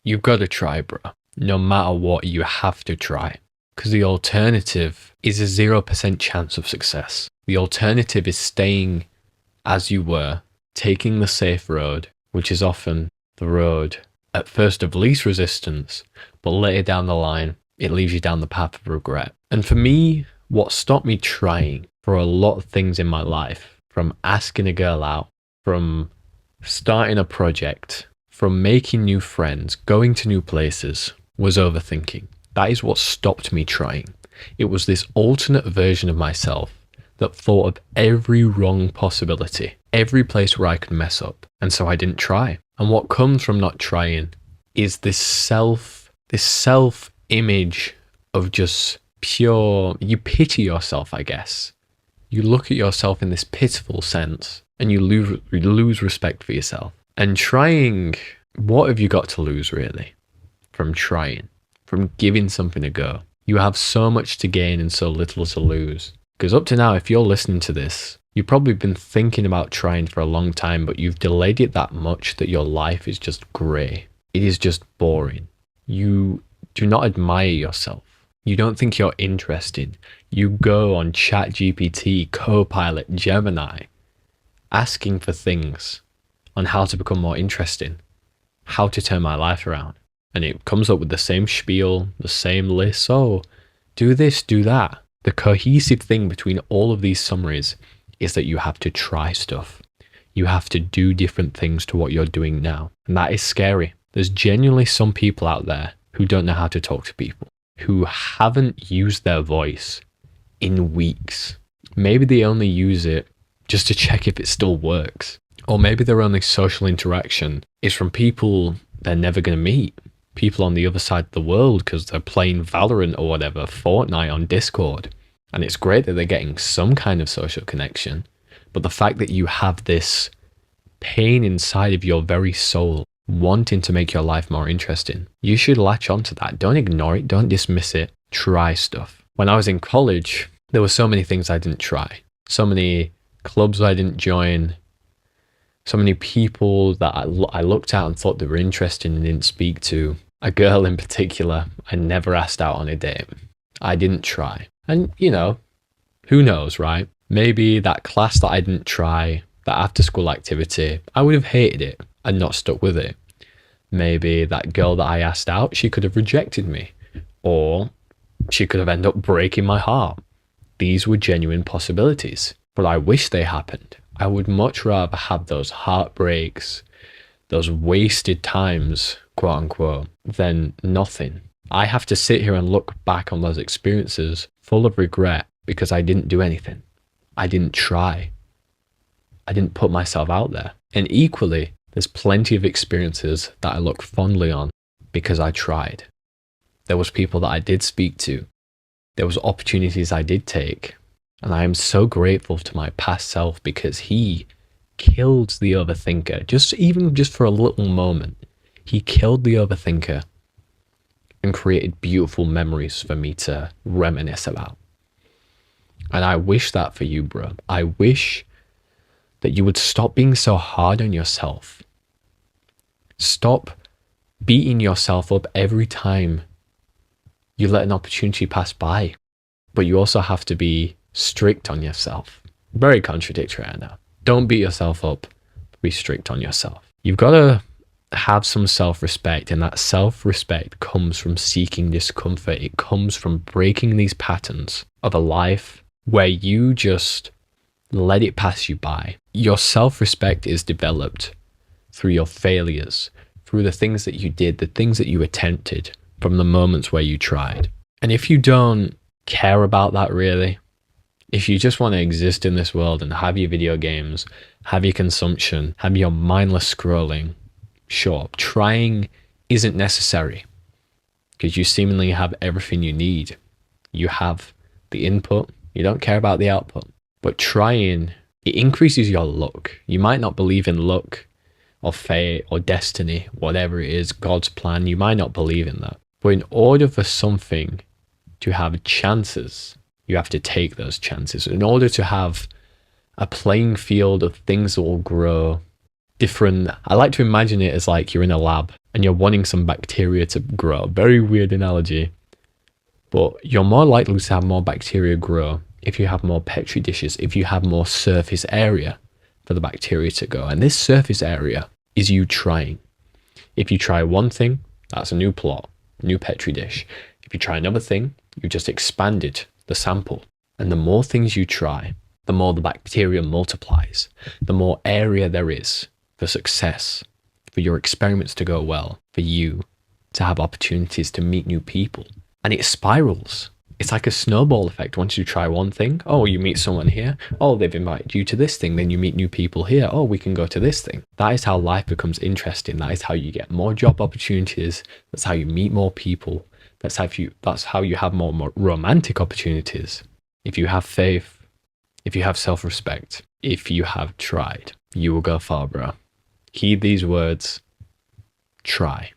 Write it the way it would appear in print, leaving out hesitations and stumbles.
you've got to try, bro. No matter what, you have to try. Because the alternative is a 0% chance of success. The alternative is staying as you were, taking the safe road, which is often the road at first of least resistance, but later down the line, it leads you down the path of regret. And for me, what stopped me trying for a lot of things in my life, from asking a girl out, from starting a project, from making new friends, going to new places, was overthinking. That is what stopped me trying. It was this alternate version of myself that thought of every wrong possibility, every place where I could mess up. And so I didn't try. And what comes from not trying is this self-image of just pure, you pity yourself, I guess. You look at yourself in this pitiful sense and you lose respect for yourself. And trying, what have you got to lose really from trying, from giving something a go? You have so much to gain and so little to lose. Because up to now, if you're listening to this, you've probably been thinking about trying for a long time, but you've delayed it that much that your life is just grey. It is just boring. You do not admire yourself. You don't think you're interesting. You go on ChatGPT, Copilot, Gemini, asking for things on how to become more interesting, how to turn my life around. And it comes up with the same spiel, the same list. Oh, do this, do that. The cohesive thing between all of these summaries is that you have to try stuff. You have to do different things to what you're doing now. And that is scary. There's genuinely some people out there who don't know how to talk to people, who haven't used their voice in weeks. Maybe they only use it just to check if it still works. Or maybe their only social interaction is from people they're never going to meet. People on the other side of the world because they're playing Valorant or whatever, Fortnite on Discord. And it's great that they're getting some kind of social connection. But the fact that you have this pain inside of your very soul wanting to make your life more interesting, you should latch onto that. Don't ignore it. Don't dismiss it. Try stuff. When I was in college, there were so many things I didn't try. So many clubs I didn't join. So many people that I looked at and thought they were interesting and didn't speak to. A girl in particular, I never asked out on a date. I didn't try. And, you know, who knows, right? Maybe that class that I didn't try, that after school activity, I would have hated it and not stuck with it. Maybe that girl that I asked out, she could have rejected me. Or she could have ended up breaking my heart. These were genuine possibilities. But I wish they happened. I would much rather have those heartbreaks, those wasted times, quote unquote, than nothing. I have to sit here and look back on those experiences full of regret because I didn't do anything. I didn't try. I didn't put myself out there. And equally, there's plenty of experiences that I look fondly on because I tried. There was people that I did speak to. There was opportunities I did take. And I am so grateful to my past self because he killed the overthinker. Even just for a little moment, he killed the overthinker and created beautiful memories for me to reminisce about. And I wish that for you, bro. I wish that you would stop being so hard on yourself. Stop beating yourself up every time you let an opportunity pass by. But you also have to be strict on yourself. Very contradictory, I know. Don't beat yourself up. Be strict on yourself. You've got to have some self-respect, and that self-respect comes from seeking discomfort. It comes from breaking these patterns of a life where you just let it pass you by. Your self-respect is developed through your failures, through the things that you did, the things that you attempted, from the moments where you tried. And if you don't care about that really, if you just want to exist in this world and have your video games, have your consumption, have your mindless scrolling, sure, trying isn't necessary because you seemingly have everything you need. You have the input, you don't care about the output. But trying, it increases your luck. You might not believe in luck or fate or destiny, whatever it is, God's plan. You might not believe in that. But in order for something to have chances, you have to take those chances. In order to have a playing field of things that will grow different, I like to imagine it as like you're in a lab and you're wanting some bacteria to grow. Very weird analogy, but you're more likely to have more bacteria grow if you have more petri dishes, if you have more surface area for the bacteria to go. And this surface area is you trying. If you try one thing, that's a new plot, new petri dish. If you try another thing, you just expanded the sample. And the more things you try, the more the bacteria multiplies, the more area there is for success, for your experiments to go well, for you to have opportunities to meet new people. And it spirals. It's like a snowball effect. Once you try one thing, oh, you meet someone here. Oh, they've invited you to this thing. Then you meet new people here. Oh, we can go to this thing. That is how life becomes interesting. That is how you get more job opportunities. That's how you meet more people. That's how you have more romantic opportunities. If you have faith, if you have self-respect, if you have tried, you will go far, bro. Heed these words. Try.